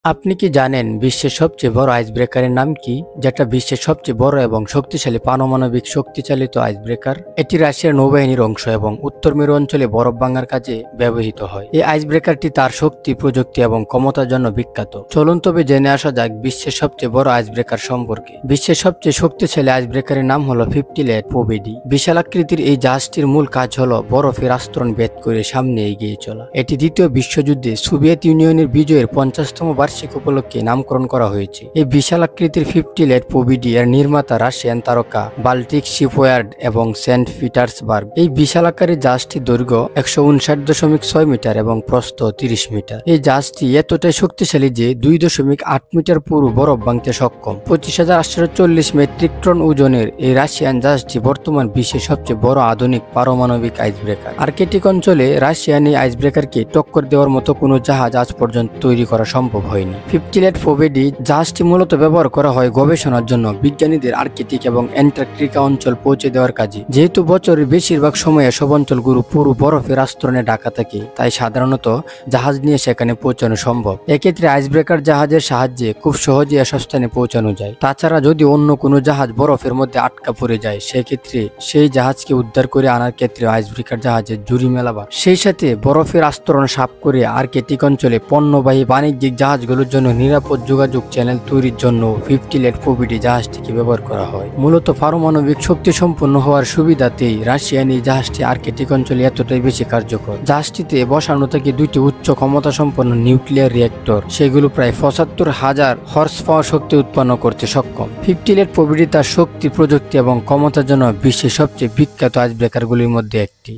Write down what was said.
আপনি কি জানেন বিশ্বের সবচেয়ে বড় আইসব্রেকারের নাম কি? যেটা বিশ্বের সবচেয়ে বড় এবং শক্তিশালী পারমাণবিক শক্তিচালিত আইসব্রেকার। এটি রাশিয়ার নৌবাহিনীর অংশ এবং উত্তর মেরু অঞ্চলে বরফ ভাঙার কাজে ব্যবহৃত হয়। এই আইসব্রেকারটি তার শক্তি, প্রযুক্তি এবং ক্ষমতার জন্য বিখ্যাত। চলুন তবে জেনে আসা যাক বিশ্বের সবচেয়ে বড় আইসব্রেকার সম্পর্কে। বিশ্বের সবচেয়ে শক্তিশালী আইসব্রেকারের নাম হলো 50 লেট পোবিডি। বিশাল আকৃতির এই জাহাজটির মূল কাজ হলো বরফের আস্তরণ ভেদ করে সামনে এগিয়ে চলা। এটি দ্বিতীয় বিশ্বযুদ্ধে সোভিয়েত ইউনিয়নের বিজয়ের 50তম বার্ষিক উপলক্ষে নামকরণ করা হয়েছে। এই বিশাল আকৃতির 50 লেট পোবিডি এর নির্মাতা রাশিয়ান তারকা বাল্টিক শিপইয়ার্ড এবং সেন্ট পিটার্সবার্গ। এই বিশাল আকারের জাহাজটির দৈর্ঘ্য 159.6 মিটার এবং প্রস্থ 30 মিটার। এই জাহাজটি এতটাই শক্তিশালী যে 2.8 মিটার পুরো বরফ ভাঙতে সক্ষম। 25,840 মেট্রিক টন ওজনের এই রাশিয়ান জাহাজটি বর্তমান বিশ্বের সবচেয়ে বড় আধুনিক পারমাণবিক আইসব্রেকার। আর্কটিক অঞ্চলে রাশিয়ান এই আইসব্রেকারকে টক্কর দেওয়ার মতো কোনো জাহাজ আজ পর্যন্ত তৈরি করা সম্ভব হয়নি। 50 লেট পোবিডি জাহাজটি মূলত ব্যবহার করা হয় গবেষণার জন্য, বিজ্ঞানীদের আর্কটিক এবং অ্যান্টার্কটিকা অঞ্চল পৌঁছে দেওয়ার কাজে। যেহেতু বছরের বেশিরভাগ সময়ে সব অঞ্চলগুলো পুরো বরফের আস্তরণে ঢাকা থাকে, তাই সাধারণত জাহাজ নিয়ে সেখানে পৌঁছানো সম্ভব। এক্ষেত্রে আইসব্রেকার জাহাজের সাহায্যে খুব সহজে এসব স্থানে পৌঁছানো যায়। তাছাড়া যদি অন্য কোনো জাহাজ বরফের মধ্যে আটকা পড়ে যায়, সেক্ষেত্রে সেই জাহাজকে উদ্ধার করে আনার ক্ষেত্রে আইসব্রেকার জাহাজের জুড়ি মেলাবার। সেই সাথে বরফের আস্তরণ সাফ করে আর্কটিক অঞ্চলে পণ্যবাহী বাণিজ্যিক জাহাজগুলোর জন্য নিরাপদ যোগাযোগ চ্যানেল তৈরির জন্য 50 লেট পোবিডি জাহাজটিকে ব্যবহার করা হয়। মূলত পারমাণবিক শক্তি সম্পন্ন হওয়ার সুবিধাতেই রাশিয়ান এই জাহাজটি আর্কটিক অঞ্চলে এতটাই বেশি কার্যকর। জাহাজটিতে বসানো থাকে দুইটি উচ্চ ক্ষমতা সম্পন্ন নিউক্লিয়ার রিয়েক্টর। সেগুলো প্রায় 75,000 হর্স পাওয়ার শক্তি উৎপন্ন করতে সক্ষম। 50 লেট পোবিডি তার শক্তি, প্রযুক্তি এবং ক্ষমতার জন্য বিশ্বের সবচেয়ে বিখ্যাত আইসব্রেকারগুলির মধ্যে একটি।